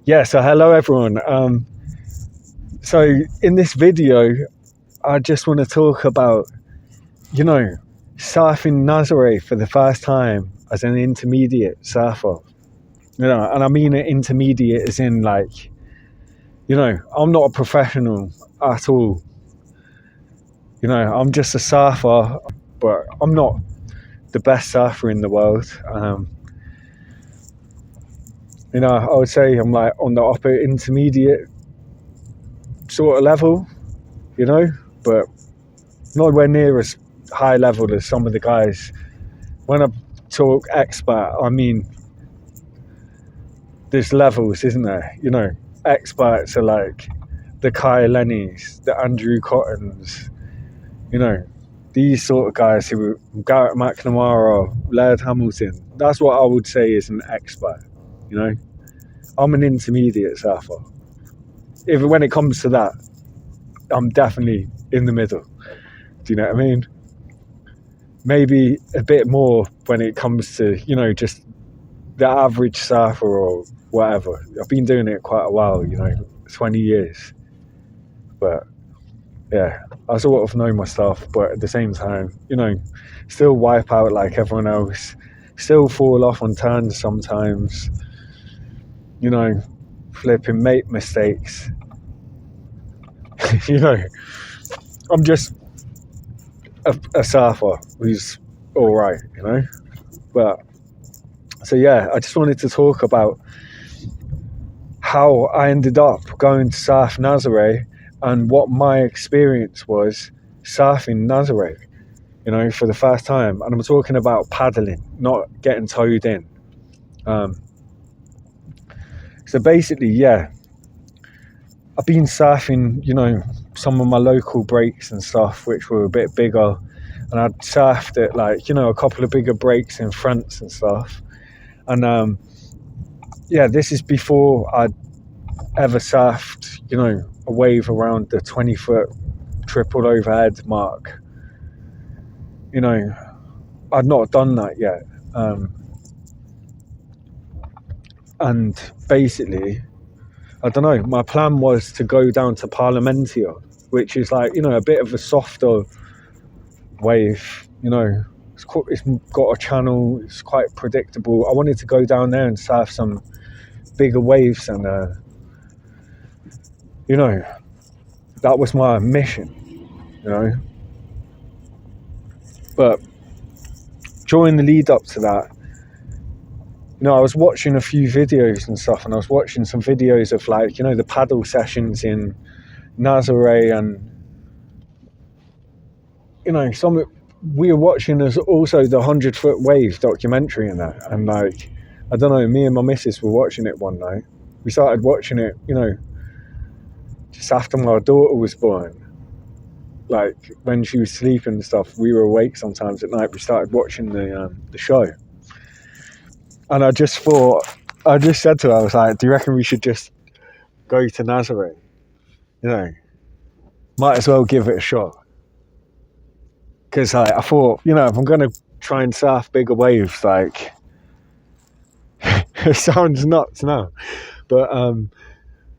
Yeah, so hello everyone. So in this video, I just want to talk about, surfing Nazare for the first time as an intermediate surfer. And I mean an intermediate as in like, I'm not a professional at all. I'm just a surfer, but I'm not the best surfer in the world. I would say I'm like on the upper intermediate sort of level, but nowhere near as high level as some of the guys. When I talk expert, I mean there's levels, isn't there? Experts are like the Kai Lennys, the Andrew Cottons, these sort of guys who were Garrett McNamara, Laird Hamilton. That's what I would say is an expert. I'm an intermediate surfer. If when it comes to that, I'm definitely in the middle. Do you know what I mean? Maybe a bit more when it comes to, just the average surfer or whatever. I've been doing it quite a while, 20 years. But yeah, I sort of know my stuff, but at the same time, still wipe out like everyone else, still fall off on turns sometimes, flipping make mistakes. I'm just a surfer who's all right, But so yeah, I just wanted to talk about how I ended up going to surf Nazare and what my experience was surfing Nazare, for the first time. And I'm talking about paddling, not getting towed in. So basically, yeah, I've been surfing, some of my local breaks and stuff, which were a bit bigger. And I'd surfed at like, a couple of bigger breaks in France and stuff. And yeah, this is before I'd ever surfed, a wave around the 20-foot triple overhead mark. I'd not done that yet. And basically, I don't know, my plan was to go down to Parliamentia, which is like, a bit of a softer wave, it's got a channel, it's quite predictable. I wanted to go down there and surf some bigger waves, and that was my mission, But during the lead up to that, I was watching a few videos and stuff, and I was watching some videos of like, the paddle sessions in Nazare, and we were watching as also the 100-foot wave documentary in that. And like, I don't know, me and my missus were watching it one night. We started watching it, just after my daughter was born. Like when she was sleeping and stuff, we were awake sometimes at night. We started watching the show, and I just said to her, I was like, "Do you reckon we should just go to Nazaré? Might as well give it a shot." Because like, I thought, if I'm gonna try and surf bigger waves, like it sounds nuts now, but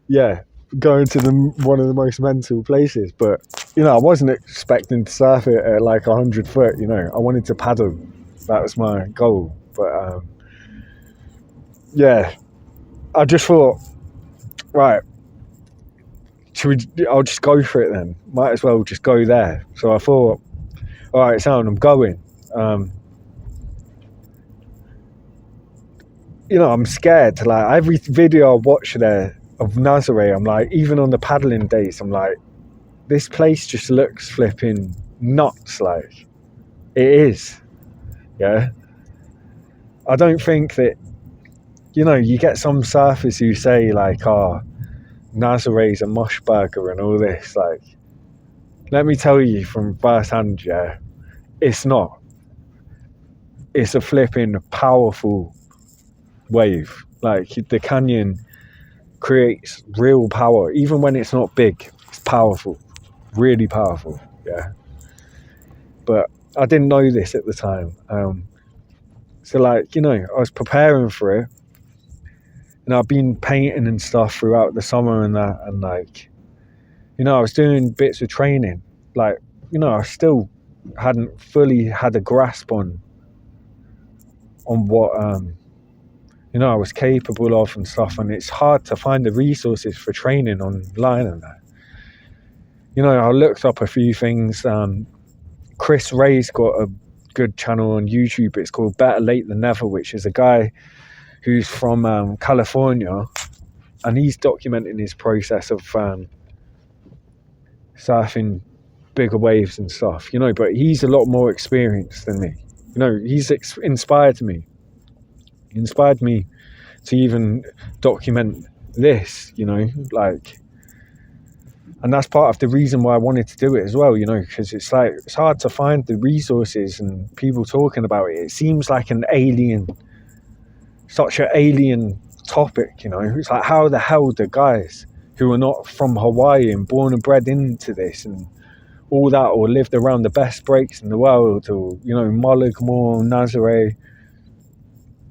yeah, going to one of the most mental places. But I wasn't expecting to surf it at like 100 foot. I wanted to paddle. That was my goal. But yeah, I just thought, right, I'll just go for it then. Might as well just go there. So I thought, all right, I'm going. I'm scared. Like every video I watch there of Nazare, I'm like, even on the paddling days, I'm like, this place just looks flipping nuts. Like it is. Yeah. I don't think that, you get some surfers who say like, oh, Nazare's a mush burger and all this. Like, let me tell you from first hand, yeah, it's not. It's a flipping powerful wave. Like the canyon creates real power, even when it's not big. It's powerful, really powerful. Yeah. But I didn't know this at the time. So like, I was preparing for it, I've been painting and stuff throughout the summer and that, and like, I was doing bits of training. Like, I still hadn't fully had a grasp on what I was capable of and stuff. And it's hard to find the resources for training online and that. I looked up a few things. Chris Ray's got a good channel on YouTube. It's called Better Late Than Never, which is a guy who's from California, and he's documenting his process of surfing bigger waves and stuff, but he's a lot more experienced than me. He's inspired me to even document this, like, and that's part of the reason why I wanted to do it as well, because it's like, it's hard to find the resources and people talking about it. It seems like such an alien topic, It's like, how the hell do guys who are not from Hawaii and born and bred into this and all that, or lived around the best breaks in the world, or, Mulligmore, Nazare,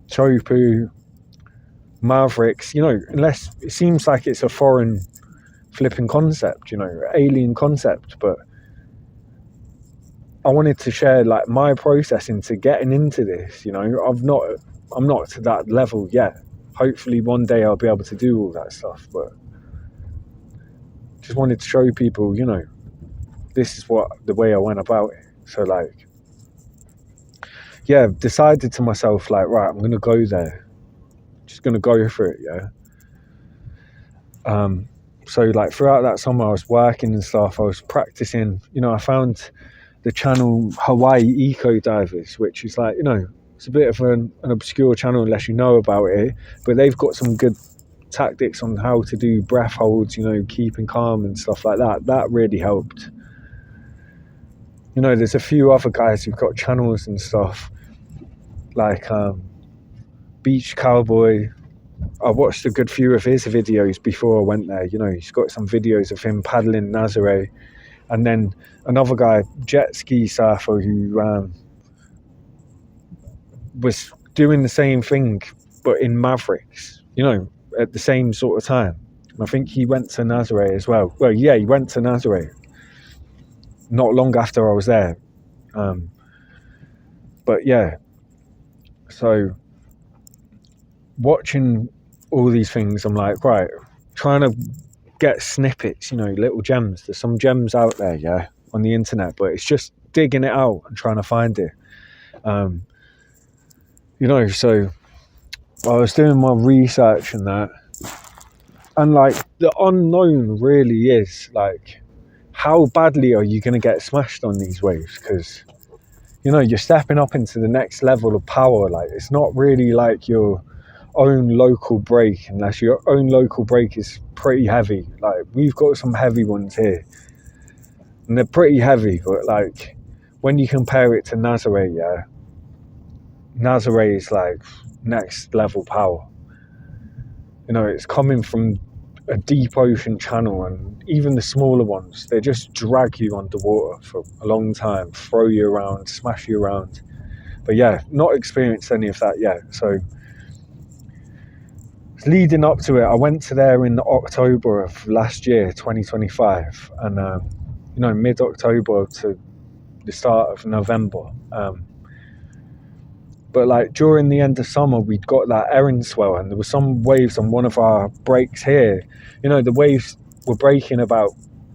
Chopu, Mavericks, unless it seems like it's a foreign flipping concept, alien concept. But I wanted to share like my process into getting into this. I'm not to that level yet. Hopefully one day I'll be able to do all that stuff, but just wanted to show people, this is the way I went about it. So like, yeah, decided to myself, like, right, I'm gonna go there, just gonna go for it. So like throughout that summer I was working and stuff, I was practicing. I found the channel Hawaii Eco Divers, which is like, it's a bit of an obscure channel unless you know about it, but they've got some good tactics on how to do breath holds, keeping calm and stuff like that. That really helped. There's a few other guys who've got channels and stuff, like Beach Cowboy. I watched a good few of his videos before I went there. He's got some videos of him paddling Nazare, and then another guy, jet ski surfer, who was doing the same thing but in Mavericks, at the same sort of time. And I think he went to Nazare as well. Well, yeah, he went to Nazare not long after I was there. But yeah, so watching all these things, I'm like, right, trying to get snippets, little gems. There's some gems out there, on the internet, but it's just digging it out and trying to find it. So I was doing my research and that, and like, the unknown really is like, how badly are you going to get smashed on these waves? Because you're stepping up into the next level of power. Like, it's not really like your own local break, unless your own local break is pretty heavy. Like, we've got some heavy ones here, and they're pretty heavy, but like, when you compare it to Nazare, Nazare is like next level power. It's coming from a deep ocean channel, and even the smaller ones, they just drag you underwater for a long time, throw you around, smash you around. But yeah, not experienced any of that yet. So leading up to it, I went to there in October of last year, 2025, and mid-October to the start of November. But like, during the end of summer, we'd got that Erin swell, and there were some waves on one of our breaks here. The waves were breaking about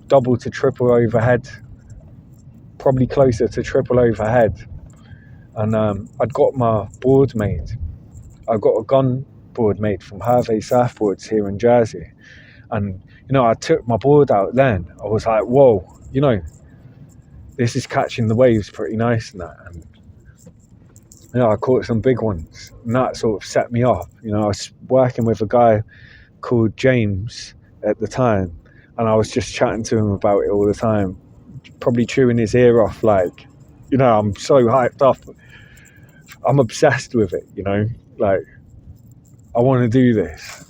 double to triple overhead, probably closer to triple overhead. And I'd got my board made. I got a gun board made from Hervé Surfboards here in Jersey. And, I took my board out then. I was like, whoa, this is catching the waves pretty nice and that. And, I caught some big ones, and that sort of set me off. I was working with a guy called James at the time, and I was just chatting to him about it all the time, probably chewing his ear off, like, I'm so hyped up. I'm obsessed with it, like, I want to do this.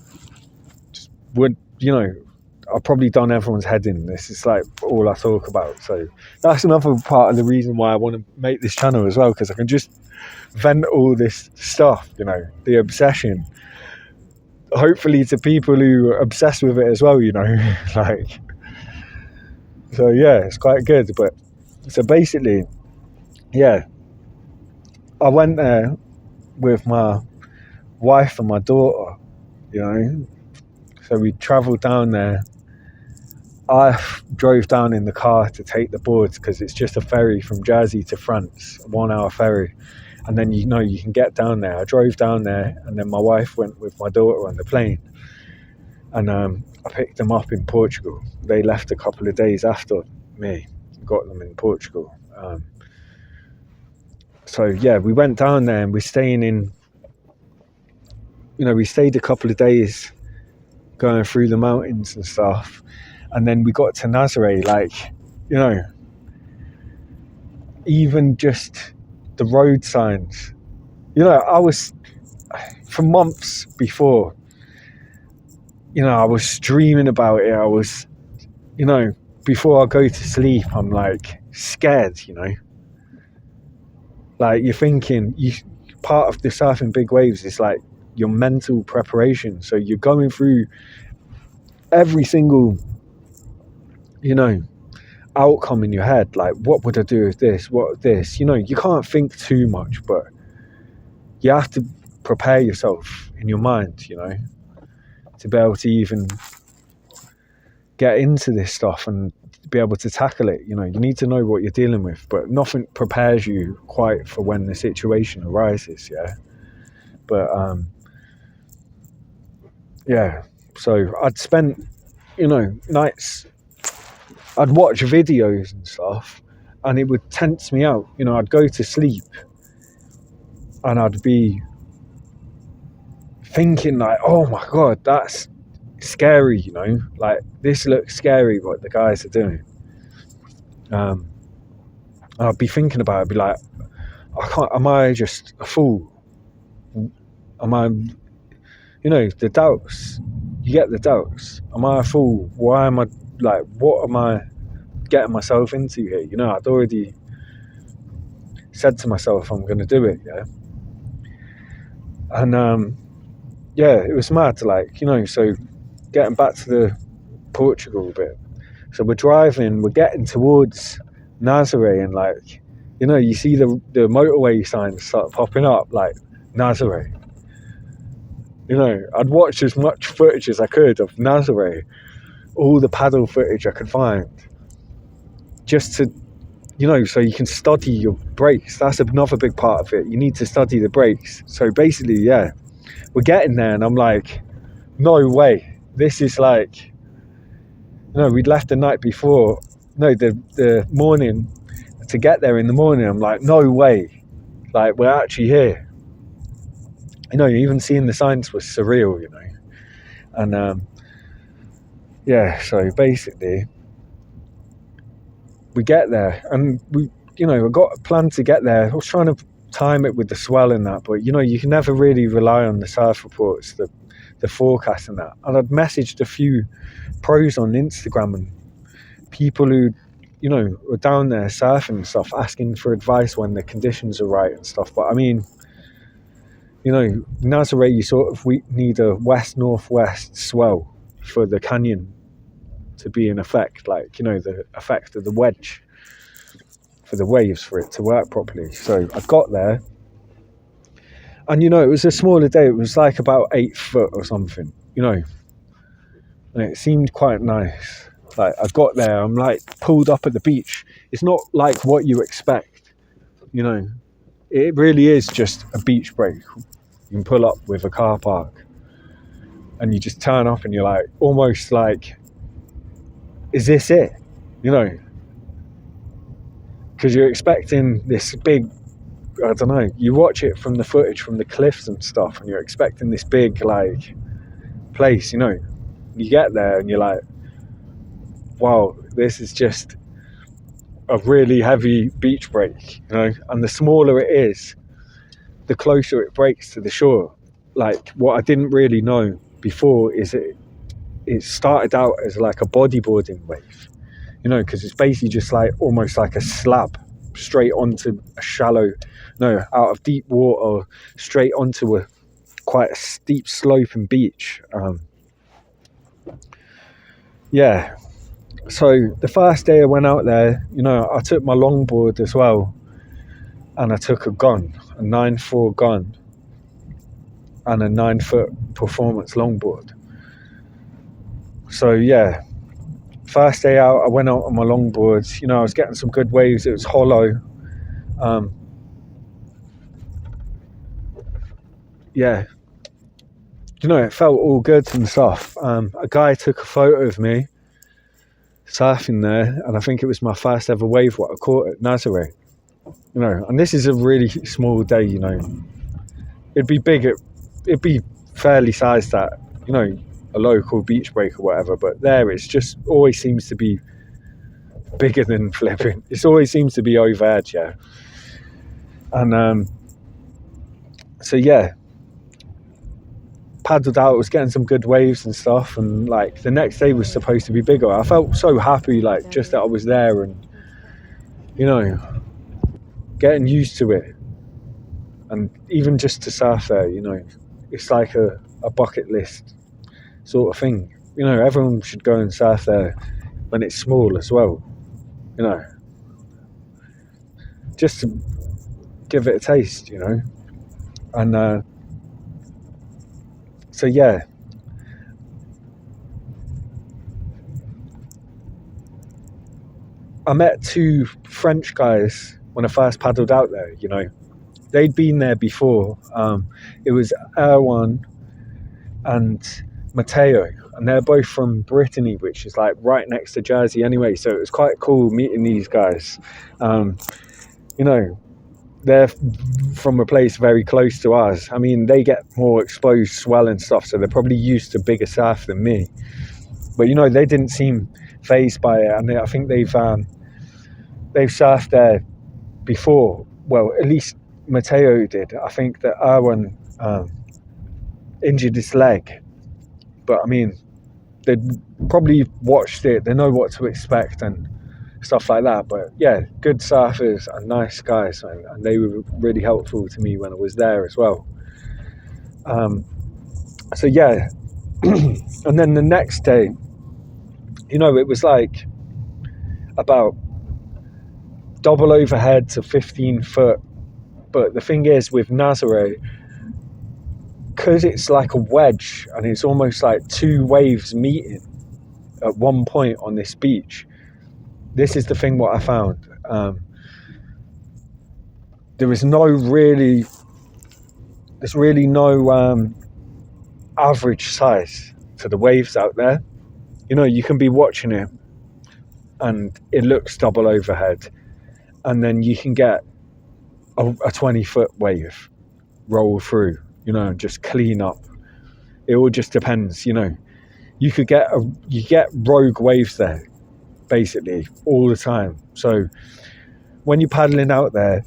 I've probably done everyone's head in. This is like all I talk about. So that's another part of the reason why I want to make this channel as well, because I can just vent all this stuff, the obsession. hopefully to people who are obsessed with it as well, like, so yeah, it's quite good. But so basically, yeah, I went there with my wife and my daughter, so we travelled down there. I drove down in the car to take the boards because it's just a ferry from Jersey to France, a 1 hour ferry. And then, you can get down there. I drove down there, and then my wife went with my daughter on the plane. And I picked them up in Portugal. They left a couple of days after me, got them in Portugal. So, yeah, we went down there and we're staying in, we stayed a couple of days going through the mountains and stuff. And then we got to Nazaré, like, even just the road signs. I was, for months before, I was dreaming about it. I was, before I go to sleep, I'm like scared, like you're thinking, part of the surfing big waves is like your mental preparation. So you're going through every single, outcome in your head. Like, what would I do with this? What with this? You can't think too much, but you have to prepare yourself in your mind, to be able to even get into this stuff and be able to tackle it. You need to know what you're dealing with, but nothing prepares you quite for when the situation arises. Yeah. But yeah, so I'd spent, nights, I'd watch videos and stuff, and it would tense me out. I'd go to sleep and I'd be thinking like, oh my God, that's scary, like this looks scary what the guys are doing. I'd be thinking about it, I'd be like, am I just a fool? Am I, the doubts, you get the doubts. Am I a fool? Why am I, like, what am I getting myself into here? I'd already said to myself, I'm going to do it, yeah. And yeah, it was mad, like, so getting back to the Portugal bit. So we're driving, we're getting towards Nazare, and like, you see the motorway signs start popping up, like Nazare. I'd watch as much footage as I could of Nazare, all the paddle footage I could find, just to, so you can study your brakes. That's another big part of it. You need to study the brakes. So basically, yeah, we're getting there, and I'm like, no way. This is like, we'd left the night before. No, the morning, to get there in the morning, I'm like, no way. Like, we're actually here. Even seeing the signs was surreal, And yeah, so basically, we get there, and we, I got a plan to get there. I was trying to time it with the swell and that, but you can never really rely on the surf reports, the forecast and that. And I'd messaged a few pros on Instagram and people who, were down there surfing and stuff, asking for advice when the conditions are right and stuff. But I mean, Nazaré, you sort of need a west-northwest swell for the canyon to be in effect, like, the effect of the wedge for the waves for it to work properly. So I got there, and it was a smaller day. It was like about 8 foot or something, and it seemed quite nice. Like, I got there, I'm like pulled up at the beach. It's not like what you expect, it really is just a beach break. You can pull up with a car park and you just turn up and you're like, almost like, is this it? Because you're expecting this big, I don't know, you watch it from the footage from the cliffs and stuff, and you're expecting this big, like, place, you get there and you're like, wow, this is just a really heavy beach break, and the smaller it is, the closer it breaks to the shore. Like, what I didn't really know before is it started out as like a bodyboarding wave, because it's basically just like almost like a slab straight onto a shallow, out of deep water, straight onto quite a steep sloping beach. Yeah. So the first day I went out there, I took my longboard as well, and I took a 9-4 gun, and a 9-foot performance longboard. So yeah, first day out, I went out on my longboards. I was getting some good waves. It was hollow. Yeah, it felt all good and stuff. A guy took a photo of me surfing there, and I think it was my first ever wave what I caught at Nazare. And this is a really small day. It'd be big. It'd be fairly sized at a local beach break or whatever. But there, it's just always seems to be bigger than flipping. It always seems to be over edge, yeah. And so yeah, paddled out, was getting some good waves and stuff, and like the next day was supposed to be bigger. I felt so happy, like just that I was there, and getting used to it, and even just to surf there, it's like a bucket list sort of thing. Everyone should go and surf there when it's small as well, just to give it a taste, and so yeah, I met 2 French guys when I first paddled out there. They'd been there before. It was Erwan and Matteo, and they're both from Brittany, which is like right next to Jersey anyway. So it was quite cool meeting these guys. They're from a place very close to ours. I mean, they get more exposed swell and stuff, so they're probably used to bigger surf than me. But they didn't seem phased by it, and I think they've surfed there before. Well, at least Matteo did. I think that Erwan injured his leg, but I mean, they probably watched it. They know what to expect and stuff like that. But yeah, good surfers and nice guys, and they were really helpful to me when I was there as well. So yeah, and then the next day, it was like about double overhead to 15 foot. But the thing is with Nazare, because it's like a wedge and it's almost like 2 waves meeting at one point on this beach, this is the thing what I found. There's really no average size to the waves out there. You can be watching it and it looks double overhead, and then you can get a 20-foot wave roll through, and just clean up. It all just depends. You get rogue waves there basically all the time. So when you're paddling out there,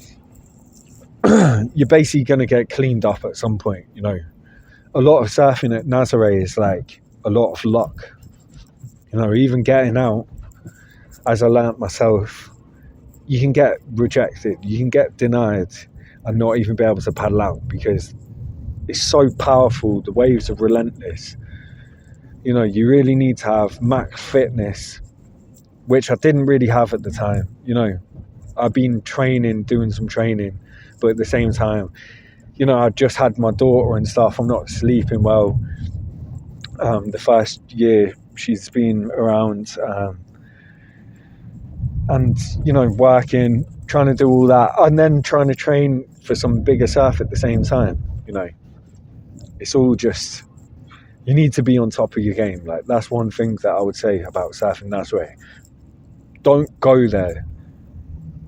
you're basically going to get cleaned up at some point. A lot of surfing at Nazare is like a lot of luck. Even getting out, as I learnt myself, you can get rejected, you can get denied and not even be able to paddle out because it's so powerful. The waves are relentless. You really need to have max fitness, which I didn't really have at the time. I've been doing some training, but at the same time, I just had my daughter and stuff. I'm not sleeping well. The first year she's been around, and working, trying to do all that, and then trying to train for some bigger surf at the same time. It's all just, you need to be on top of your game. Like, that's one thing that I would say about surfing Nazare. Don't go there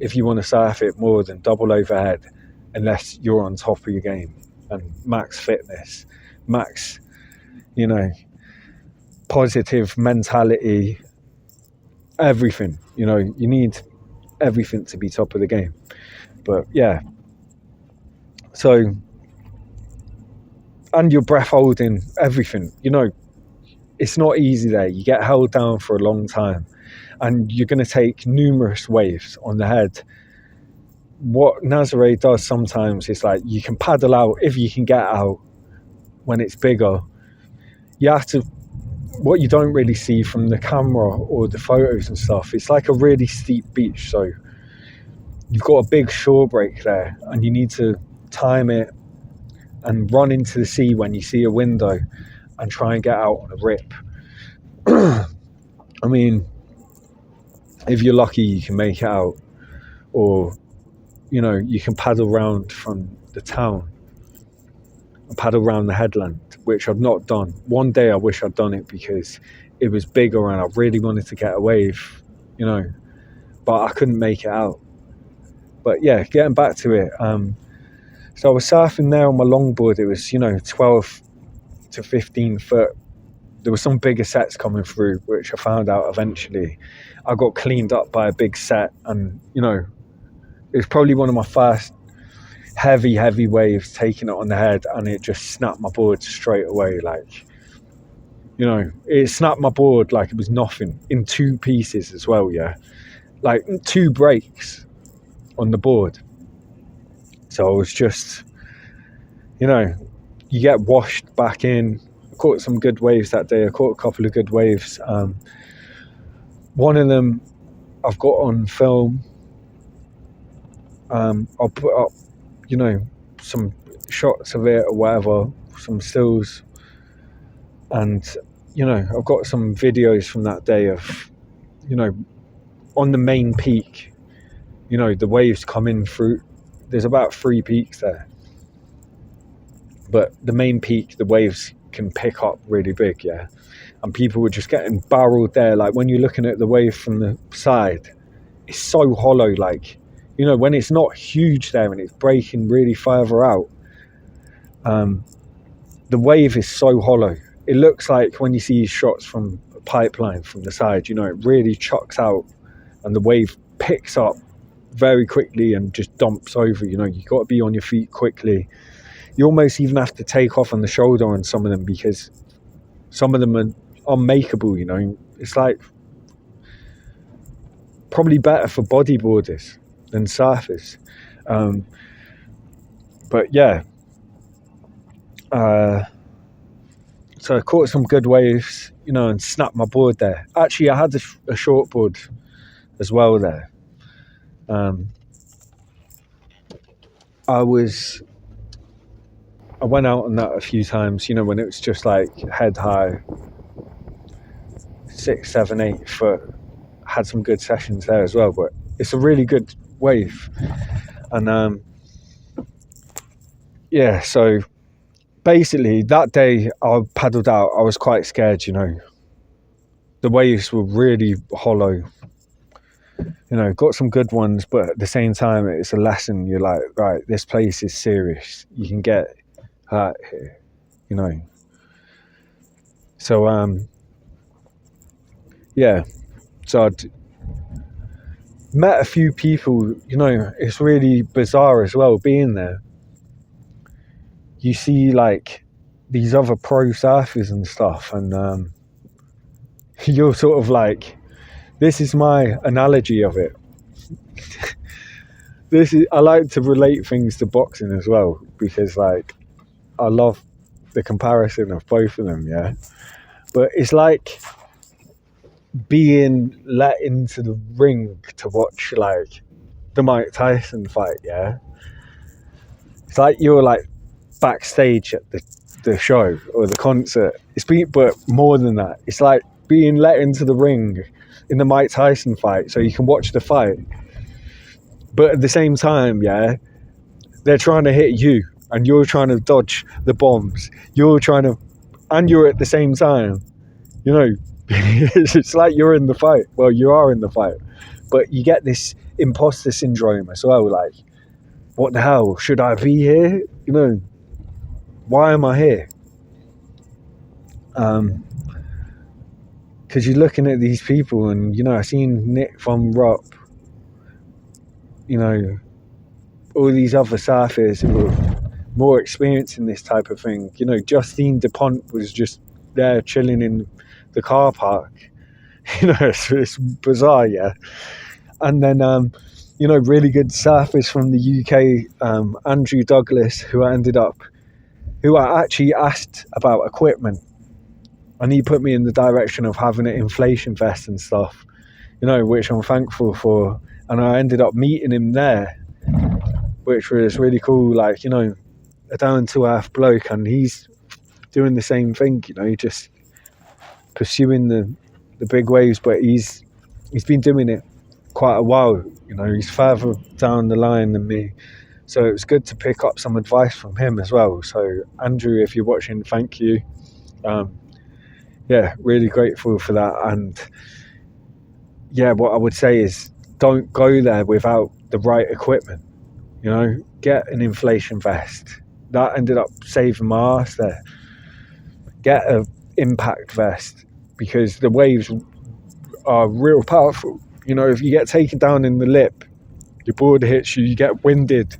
if you want to surf it more than double overhead unless you're on top of your game and max fitness, max positive mentality, everything. You need everything to be top of the game. But yeah, so, and your breath holding, everything. It's not easy there. You get held down for a long time, and you're going to take numerous waves on the head. What Nazare does sometimes is like, you can paddle out if you can get out, when it's bigger, you have to, what you don't really see from the camera or the photos and stuff, it's like a really steep beach, so you've got a big shore break there, and you need to time it and run into the sea when you see a window and try and get out on a rip. I mean, if you're lucky, you can make it out, or you can paddle around from the town and paddle around the headland, which I've not done. One day I wish I'd done it because it was bigger and I really wanted to get a wave, but I couldn't make it out. But yeah, getting back to it, so I was surfing there on my longboard. It was 12 to 15 foot. There were some bigger sets coming through, which I found out eventually. I got cleaned up by a big set, and it was probably one of my first heavy waves, taking it on the head, and it just snapped my board straight away. It snapped my board like it was nothing, in two pieces as well. Yeah, like two breaks on the board. So I was just, you get washed back in. I caught some good waves that day. I caught a couple of good waves. One of them I've got on film. I'll put up, some shots of it or whatever, some stills. And, I've got some videos from that day of, on the main peak, the waves come in through. There's about 3 peaks there. But the main peak, the waves can pick up really big, yeah. And people were just getting barreled there. Like when you're looking at the wave from the side, it's so hollow. Like, when it's not huge there and it's breaking really further out, the wave is so hollow. It looks like when you see shots from a pipeline from the side, it really chucks out and the wave picks up very quickly and just dumps over. You got to be on your feet quickly. You almost even have to take off on the shoulder on some of them because some of them are unmakeable. It's like probably better for bodyboarders than surfers. But yeah, so I caught some good waves, and snapped my board there. Actually, I had a short board as well there. I went out on that a few times, when it was just like head high, 6, 7, 8 foot. Had some good sessions there as well, but it's a really good wave. And yeah, so basically that day I paddled out, I was quite scared. The waves were really hollow. Got some good ones, but at the same time it's a lesson. You're like, right, this place is serious, you can get hurt here. So yeah, so I'd met a few people. It's really bizarre as well being there. You see like these other pro surfers and stuff, and you're sort of like, this is my analogy of it. I like to relate things to boxing as well, because like I love the comparison of both of them, yeah. But it's like being let into the ring to watch like the Mike Tyson fight, yeah. It's like you're like backstage at the show or the concert. But more than that, it's like being let into the ring in the Mike Tyson fight so you can watch the fight. But at the same time, yeah, they're trying to hit you and you're trying to dodge the bombs. And you're at the same time, it's like you're in the fight. Well, you are in the fight, but you get this imposter syndrome as well. Like, what the hell? Should I be here? Why am I here? Because you're looking at these people and, I've seen Nick von Rupp, all these other surfers who are more experienced in this type of thing. Justine DuPont was just there chilling in the car park. It's bizarre, yeah. And then, really good surfers from the UK, Andrew Douglas, who who I actually asked about equipment, and he put me in the direction of having an inflation vest and stuff, which I'm thankful for. And I ended up meeting him there, which was really cool. Like, a down to earth bloke, and he's doing the same thing, just pursuing the big waves, but he's been doing it quite a while. He's further down the line than me, so it was good to pick up some advice from him as well. So Andrew, if you're watching, thank you. Really grateful for that. And what I would say is, don't go there without the right equipment. Get an inflation vest. That ended up saving my ass there. Get a impact vest, because the waves are real powerful. If you get taken down in the lip, your board hits you, you get winded,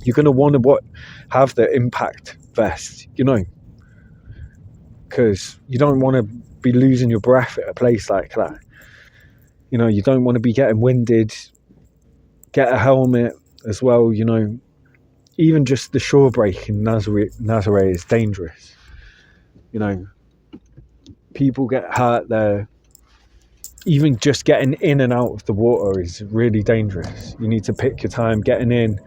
you're going to want to have the impact vest, because you don't want to be losing your breath at a place like that. You don't want to be getting winded. Get a helmet as well. Even just the shore break in Nazaré is dangerous. People get hurt there. Even just getting in and out of the water is really dangerous. You need to pick your time getting in.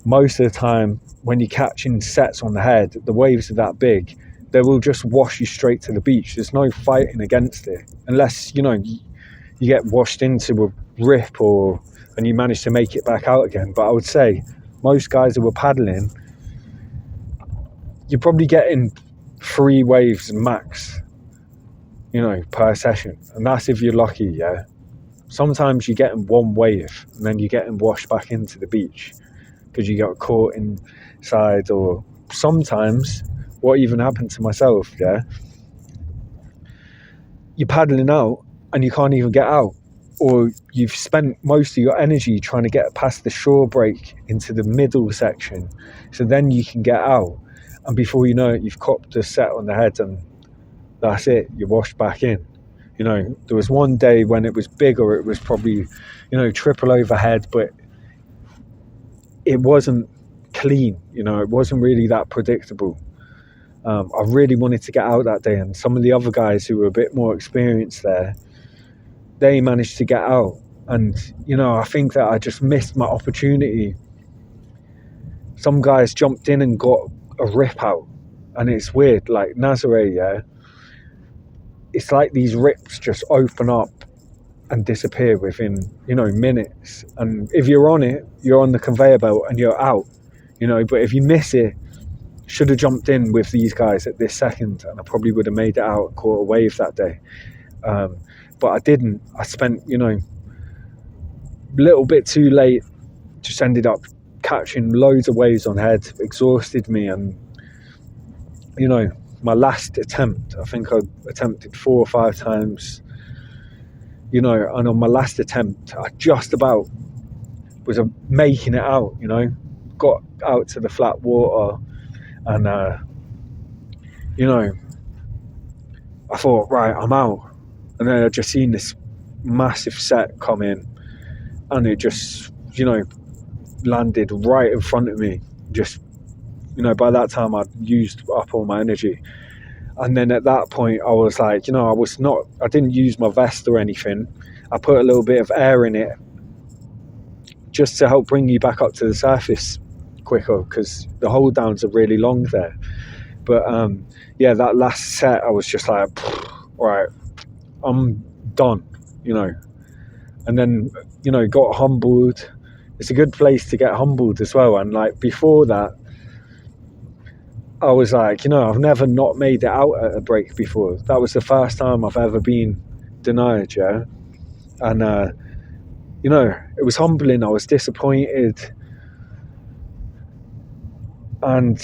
Most of the time, when you're catching sets on the head, the waves are that big, they will just wash you straight to the beach. There's no fighting against it, unless you get washed into a rip and you manage to make it back out again. But I would say most guys who were paddling, you're probably getting 3 waves max, per session, and that's if you're lucky. Sometimes you're getting 1 wave and then you're getting washed back into the beach because you got caught inside. Or sometimes, what even happened to myself, you're paddling out and you can't even get out, or you've spent most of your energy trying to get past the shore break into the middle section, so then you can get out, and before you know it, you've copped a set on the head, and that's it, you're washed back in. There was one day when it was bigger, it was probably triple overhead, but it wasn't clean. It wasn't really that predictable. I really wanted to get out that day, and some of the other guys who were a bit more experienced there, they managed to get out. And I think that I just missed my opportunity. Some guys jumped in and got a rip out, and it's weird, like Nazare, it's like these rips just open up and disappear within minutes, and if you're on it, you're on the conveyor belt and you're out. But if you miss it, should have jumped in with these guys at this second, and I probably would have made it out and caught a wave that day. But I didn't. I spent a little bit too late, just ended up catching loads of waves on head, exhausted me. And my last attempt, I think I attempted 4 or 5 times, and on my last attempt, I just about was making it out, got out to the flat water, and I thought, right, I'm out. And then I just seen this massive set come in, and it just landed right in front of me. Just by that time I'd used up all my energy. And then at that point I was like, I didn't use my vest or anything. I put a little bit of air in it just to help bring you back up to the surface quicker, because the hold downs are really long there. But that last set, I was just like, right, I'm done, and then got humbled. It's a good place to get humbled as well. And like before that, I was like, I've never not made it out at a break before. That was the first time I've ever been denied, and it was humbling. I was disappointed, and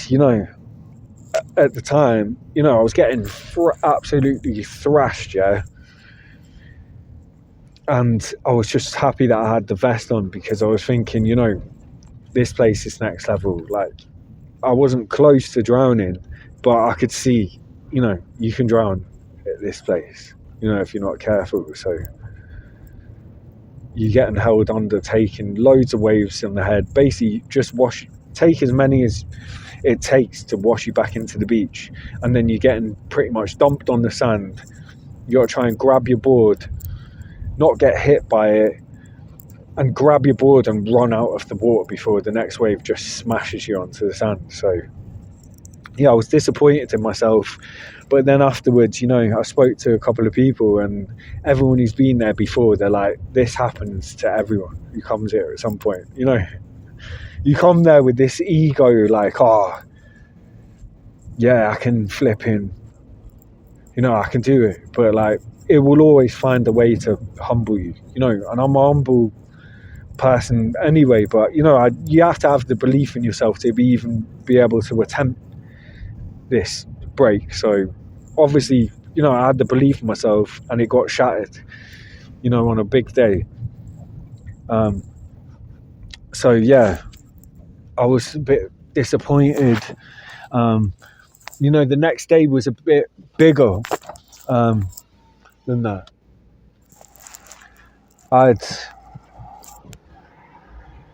at the time, I was getting absolutely thrashed, and I was just happy that I had the vest on, because I was thinking, this place is next level. Like, I wasn't close to drowning, but I could see, you can drown at this place, if you're not careful. So you're getting held under, taking loads of waves on the head. Basically, just take as many as it takes to wash you back into the beach, and then you're getting pretty much dumped on the sand. You got to try and grab your board, not get hit by it, and grab your board and run out of the water before the next wave just smashes you onto the sand. So yeah, I was disappointed in myself. But then afterwards, I spoke to a couple of people, and everyone who's been there before, they're like, this happens to everyone who comes here at some point. You come there with this ego, like, oh, yeah, I can flip in, I can do it. But like, it will always find a way to humble you, and I'm a humble person anyway. But, you have to have the belief in yourself to even be able to attempt this break. So obviously, I had the belief in myself, and it got shattered, on a big day. So yeah, I was a bit disappointed. The next day was a bit bigger than that. I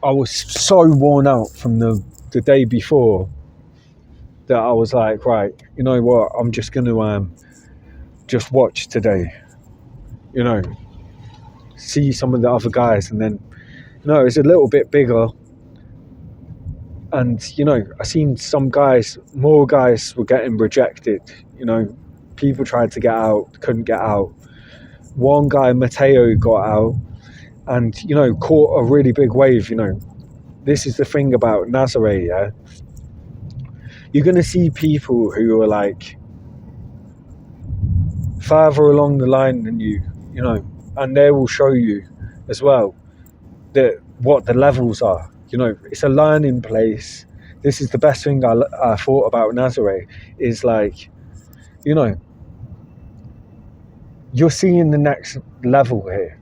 was so worn out from the day before that I was like, right, you know what? I'm just going to just watch today. See some of the other guys, and then it's a little bit bigger. And I seen more guys were getting rejected. People tried to get out, couldn't get out. One guy, Matteo, got out, and caught a really big wave. This is the thing about Nazare, yeah. You're gonna see people who are like further along the line than you, and they will show you as well that what the levels are. It's a learning place. This is the best thing I thought about Nazare, is like, you're seeing the next level here.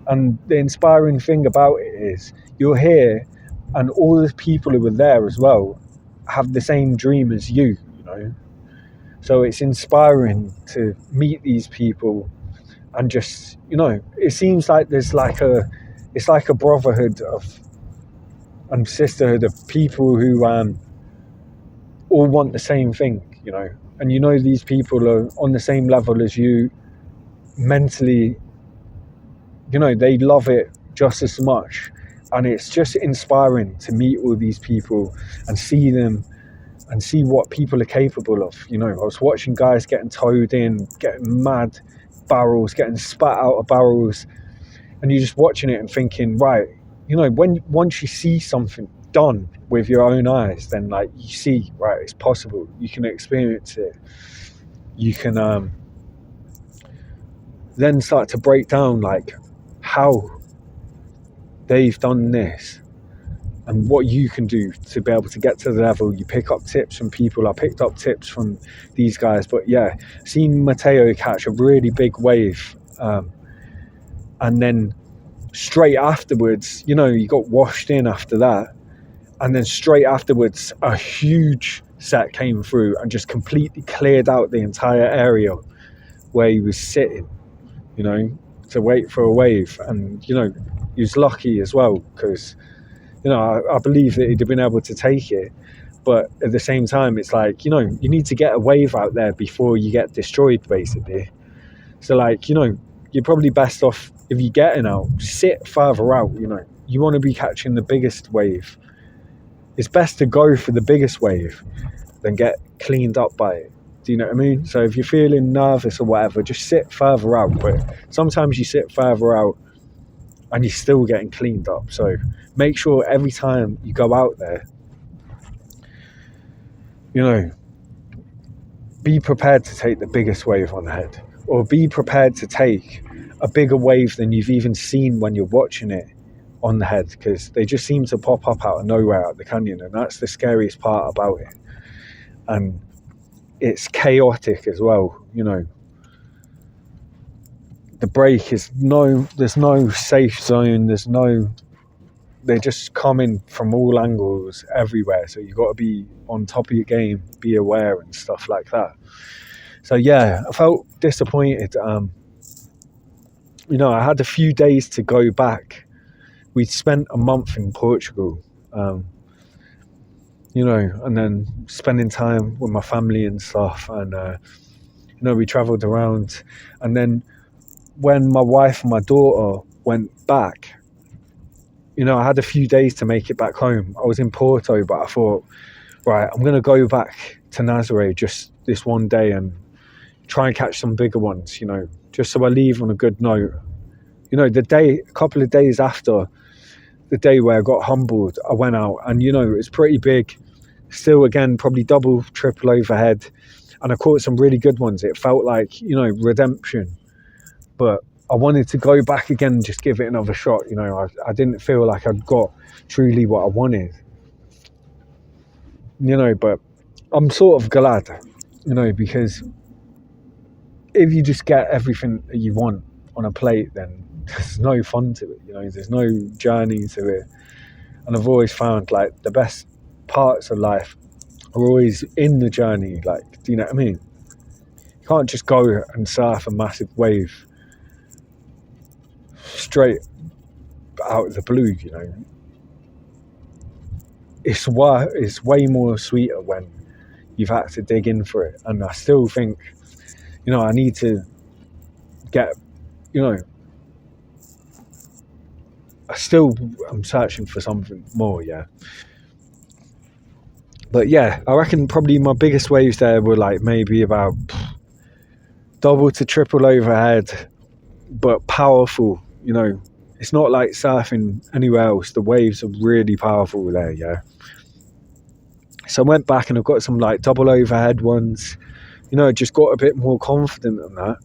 And the inspiring thing about it is you're here, and all the people who were there as well have the same dream as you, So it's inspiring to meet these people, and just, it seems like it's like a brotherhood and sisterhood of people who all want the same thing, and these people are on the same level as you mentally. They love it just as much, and it's just inspiring to meet all these people and see them and see what people are capable of. I was watching guys getting towed in, getting mad barrels, getting spat out of barrels, and you're just watching it and thinking, right, once you see something done with your own eyes, then like you see, right, it's possible. You can experience it. You can then start to break down like how they've done this and what you can do to be able to get to the level. You pick up tips from people. I picked up tips from these guys. But yeah, seeing Matteo catch a really big wave, and then straight afterwards, you got washed in after that, and then straight afterwards a huge set came through and just completely cleared out the entire area where he was sitting, to wait for a wave. And he was lucky as well, because I believe that he'd have been able to take it. But at the same time, it's like, you need to get a wave out there before you get destroyed, basically. So like, you're probably best off, if you're getting out, sit further out. You want to be catching the biggest wave. It's best to go for the biggest wave than get cleaned up by it. Do you know what I mean? So if you're feeling nervous or whatever, just sit further out. But sometimes you sit further out and you're still getting cleaned up. So make sure every time you go out there, be prepared to take the biggest wave on the head, or be prepared to take a bigger wave than you've even seen when you're watching it on the head, because they just seem to pop up out of nowhere out the canyon, and that's the scariest part about it. And it's chaotic as well. The break is there's no safe zone. They're just coming from all angles everywhere. So you got to be on top of your game, be aware and stuff like that. So yeah, I felt disappointed. I had a few days to go back. We'd spent a month in Portugal. and then spending time with my family and stuff. And, we travelled around. And then when my wife and my daughter went back, I had a few days to make it back home. I was in Porto, but I thought, right, I'm going to go back to Nazare just this one day and try and catch some bigger ones, just so I leave on a good note. A couple of days after the day where I got humbled, I went out and, it was pretty big. Still, again, probably double, triple overhead. And I caught some really good ones. It felt like, redemption. But I wanted to go back again and just give it another shot. I didn't feel like I'd got truly what I wanted. But I'm sort of glad, because if you just get everything that you want on a plate, then there's no fun to it. There's no journey to it. And I've always found like the best parts of life are always in the journey. Like, do you know what I mean? You can't just go and surf a massive wave straight out of the blue. It's way more sweeter when you've had to dig in for it. And I still think, I need to get, I'm searching for something more, yeah. But yeah, I reckon probably my biggest waves there were like maybe about double to triple overhead, but powerful. It's not like surfing anywhere else. The waves are really powerful there, yeah. So I went back and I've got some like double overhead ones. Just got a bit more confident than that.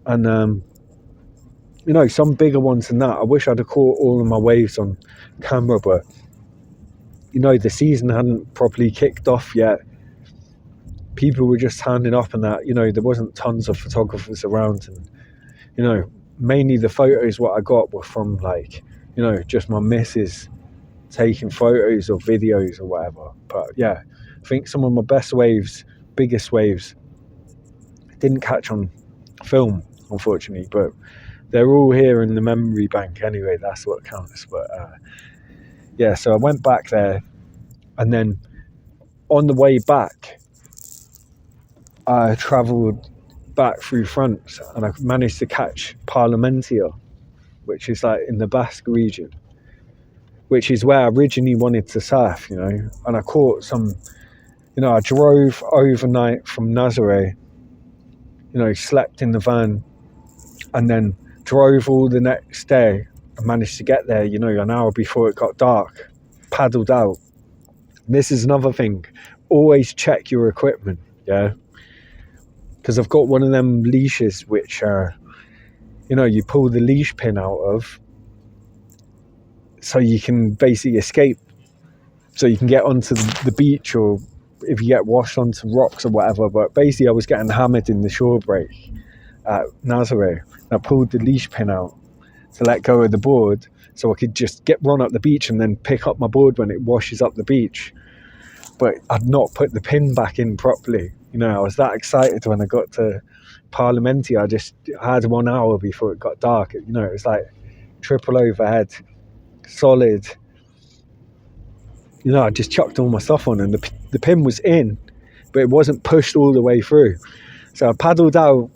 And some bigger ones than that. I wish I'd have caught all of my waves on camera, but the season hadn't properly kicked off yet. People were just standing up and that, there wasn't tons of photographers around, and mainly the photos what I got were from like, just my missus taking photos or videos or whatever. But yeah, I think some of my biggest waves didn't catch on film, unfortunately, but they're all here in the memory bank anyway. That's what counts. But yeah, so I went back there, and then on the way back I travelled back through France, and I managed to catch Parliamentia, which is like in the Basque region, which is where I originally wanted to surf, and I caught some, I drove overnight from Nazaré, slept in the van, and then drove all the next day and managed to get there, an hour before it got dark, paddled out. And this is another thing, always check your equipment, yeah, because I've got one of them leashes which you pull the leash pin out of so you can basically escape, so you can get onto the beach, or if you get washed onto rocks or whatever. But basically I was getting hammered in the shore break at Nazaré, and I pulled the leash pin out to let go of the board so I could just run up the beach and then pick up my board when it washes up the beach. But I'd not put the pin back in properly. I was that excited when I got to Parliamentia. I just had 1 hour before it got dark. It was like triple overhead, solid. I just chucked all my stuff on, and the pin was in, but it wasn't pushed all the way through. So I paddled out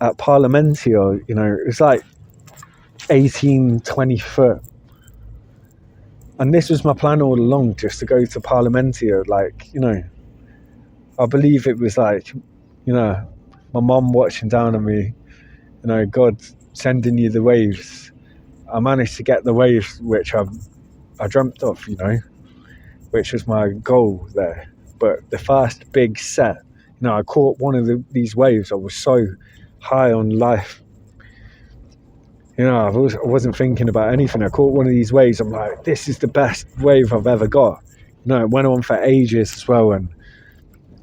at Parliamentia, it was like 18, 20 foot. And this was my plan all along, just to go to Parliamentia. Like, I believe it was like, my mum watching down on me, God sending you the waves. I managed to get the waves which I dreamt of, which was my goal there. But the first big set, I caught one of these waves. I was so high on life. I wasn't thinking about anything. I caught one of these waves. I'm like, this is the best wave I've ever got. It went on for ages as well, and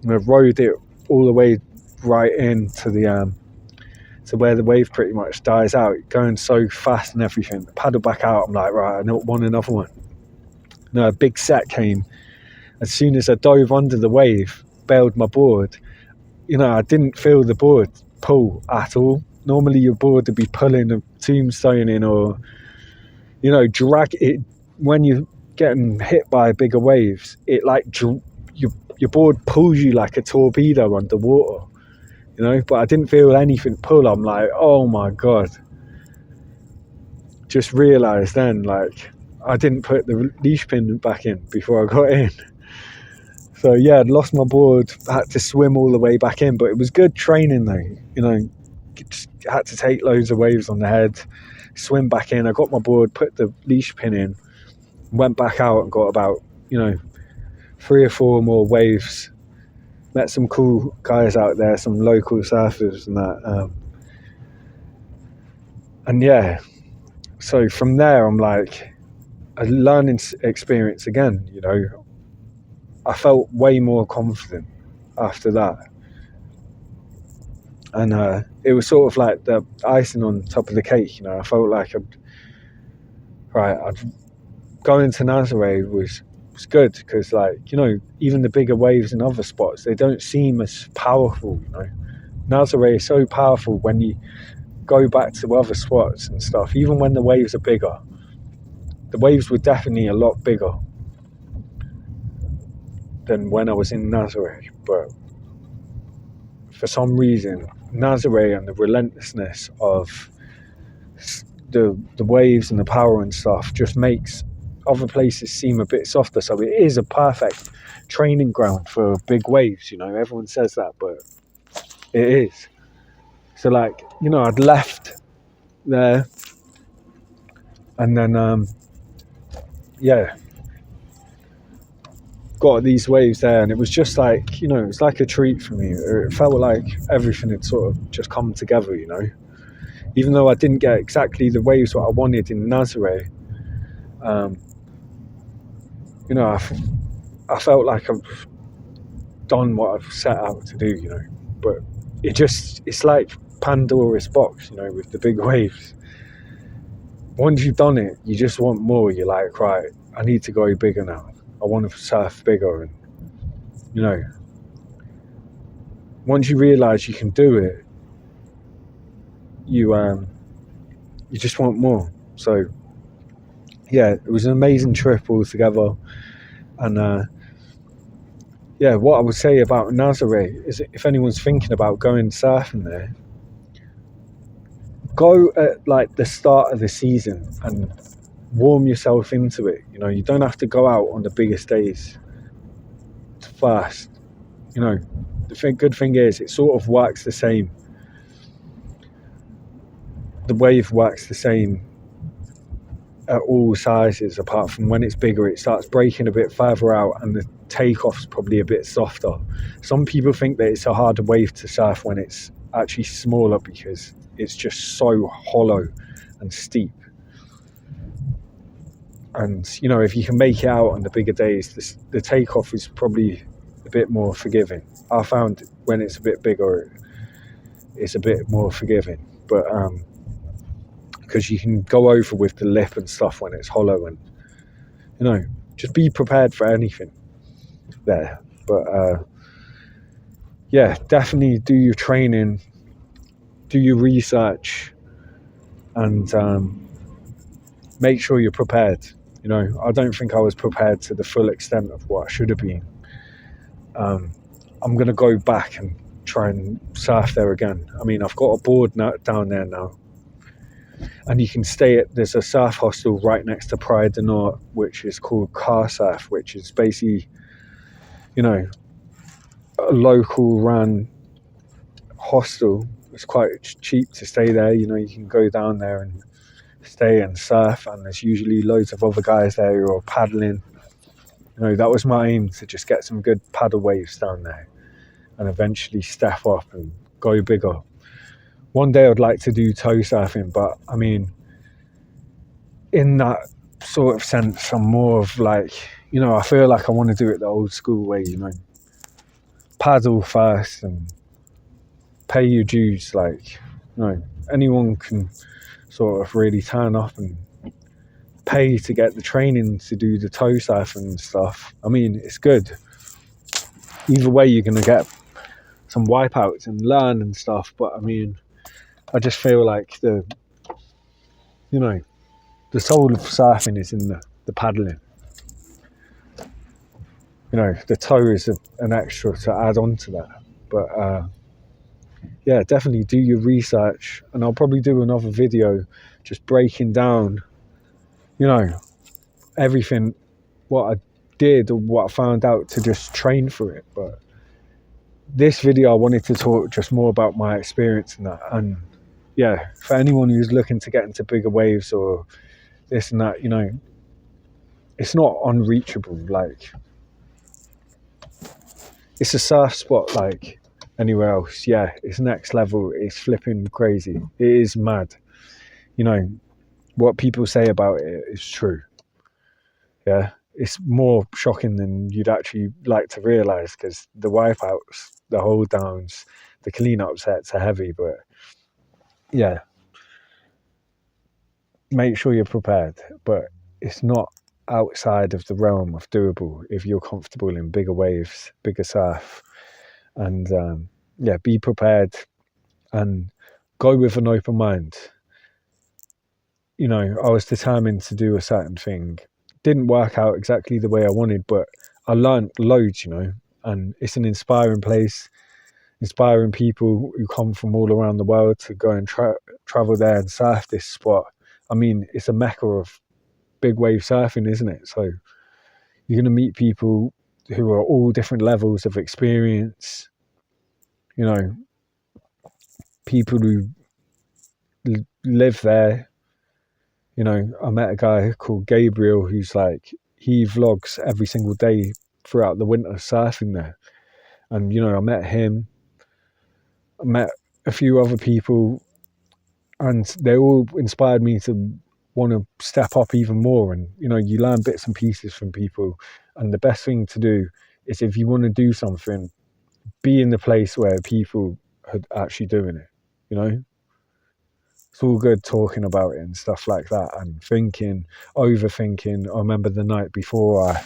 I rode it all the way right into the to where the wave pretty much dies out, going so fast and everything. Paddle back out. I'm like, right, I want another one. A big set came. As soon as I dove under the wave, bailed my board. I didn't feel the board pull at all. Normally your board would be pulling a tombstone in, or drag it when you getting hit by bigger waves, it like your board pulls you like a torpedo underwater, you know. But I didn't feel anything pull. I'm like, oh my god. Just realised then, like, I didn't put the leash pin back in before I got in. So yeah, I'd lost my board, had to swim all the way back in, but it was good training though, you know. Just had to take loads of waves on the head, swim back in. I got my board, put the leash pin in, went back out and got about, you know, 3 or 4 more waves. Met some cool guys out there, some local surfers and that. And yeah, so from there, I'm like, a learning experience again, you know. I felt way more confident after that. And it was sort of like the icing on top of the cake, you know. I felt like I'd going to Nazare was good because, like, you know, even the bigger waves in other spots, they don't seem as powerful, you know. Nazare is so powerful when you go back to other spots and stuff, even when the waves are bigger. The waves were definitely a lot bigger than when I was in Nazare, but for some reason, Nazare and the relentlessness of the waves and the power and stuff just makes other places seem a bit softer. So it is a perfect training ground for big waves, you know. Everyone says that, but it is. So, like, you know, I'd left there, and then yeah, got these waves there, and it was just like, you know, it was like a treat for me. It felt like everything had sort of just come together, you know. Even though I didn't get exactly the waves what I wanted in Nazare, you know, I felt like I've done what I've set out to do, you know. But it's like Pandora's box, you know, with the big waves. Once you've done it, you just want more. You're like, right, I need to go bigger now. I want to surf bigger, and, you know, once you realise you can do it, you just want more. So yeah, it was an amazing trip altogether. And yeah, what I would say about Nazare is, if anyone's thinking about going surfing there, go at like the start of the season and warm yourself into it. You know, you don't have to go out on the biggest days first. You know, the good thing is, it sort of works the same. The wave works the same at all sizes, apart from when it's bigger, it starts breaking a bit further out and the takeoff's probably a bit softer. Some people think that it's a harder wave to surf when it's actually smaller, because it's just so hollow and steep. And, you know, if you can make it out on the bigger days, the takeoff is probably a bit more forgiving. I found when it's a bit bigger, it's a bit more forgiving. But because you can go over with the lip and stuff when it's hollow, and, you know, just be prepared for anything there. But yeah, definitely do your training, do your research, and make sure you're prepared. You know, I don't think I was prepared to the full extent of what I should have been. I'm going to go back and try and surf there again. I mean, I've got a board down there now, and you can stay at, there's a surf hostel right next to Praia do Norte, which is called Car Surf, which is basically, you know, a local run hostel. It's quite cheap to stay there. You know, you can go down there and stay and surf, and there's usually loads of other guys there who are paddling. You know, that was my aim, to just get some good paddle waves down there and eventually step up and go bigger. One day I'd like to do toe surfing, but I mean, in that sort of sense, I'm more of like, you know, I feel like I want to do it the old school way, you know, paddle first and pay your dues. Like, you know, anyone can sort of really turn up and pay to get the training to do the toe surfing and stuff. I mean, it's good. Either way, you're going to get some wipeouts and learn and stuff. But I mean, I just feel like you know, the soul of surfing is in the paddling. the toe is an extra to add on to that. But yeah, definitely do your research, and I'll probably do another video just breaking down, everything, what I did or what I found out to just train for it. But this video, I wanted to talk just more about my experience in that. And yeah, for anyone who's looking to get into bigger waves or this and that, it's not unreachable. Like, it's a surf spot like anywhere else. Yeah, it's next level. It's flipping crazy. It is mad. What people say about it is true. Yeah, it's more shocking than you'd actually like to realize, because the wipeouts, the hold downs, the cleanup sets are heavy. But yeah, make sure you're prepared. But it's not outside of the realm of doable if you're comfortable in bigger waves, bigger surf. And yeah, be prepared and go with an open mind. I was determined to do a certain thing. Didn't work out exactly the way I wanted, but I learned loads, and it's an inspiring place, inspiring people who come from all around the world to go and travel there and surf this spot. I mean, it's a mecca of big wave surfing, isn't it? So you're going to meet people who are all different levels of experience, people who live there. I met a guy called Gabriel who's like, he vlogs every single day throughout the winter surfing there. And, I met him, I met a few other people, and they all inspired me to want to step up even more. And, you learn bits and pieces from people. And the best thing to do is, if you want to do something, be in the place where people are actually doing it, It's all good talking about it and stuff like that and overthinking. I remember the night before I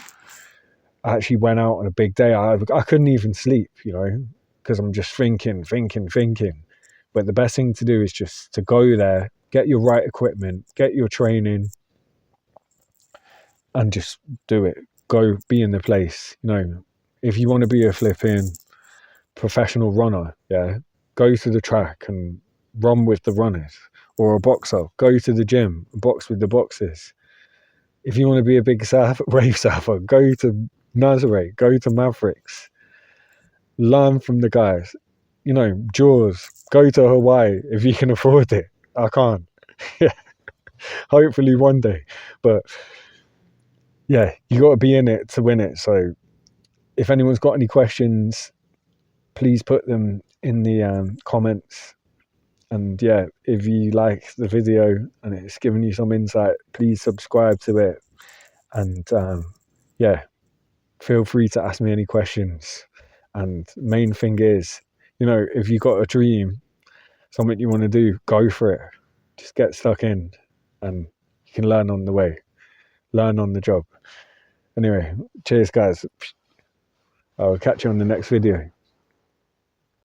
actually went out on a big day, I couldn't even sleep, because I'm just thinking. But the best thing to do is just to go there, get your right equipment, get your training, and just do it. Go be in the place. If you want to be a flipping professional runner, yeah, go to the track and run with the runners. Or a boxer, go to the gym, box with the boxers. If you want to be a big wave surfer, go to Nazare, go to Mavericks. Learn from the guys. Jaws, go to Hawaii if you can afford it. I can't. Yeah, hopefully one day. But yeah, you got to be in it to win it. So if anyone's got any questions, please put them in the comments. And yeah, if you like the video and it's given you some insight, please subscribe to it. And yeah, feel free to ask me any questions. And main thing is, if you got a dream, something you want to do, go for it. Just get stuck in, and you can learn on the way, learn on the job. Anyway, cheers guys. I'll catch you on the next video.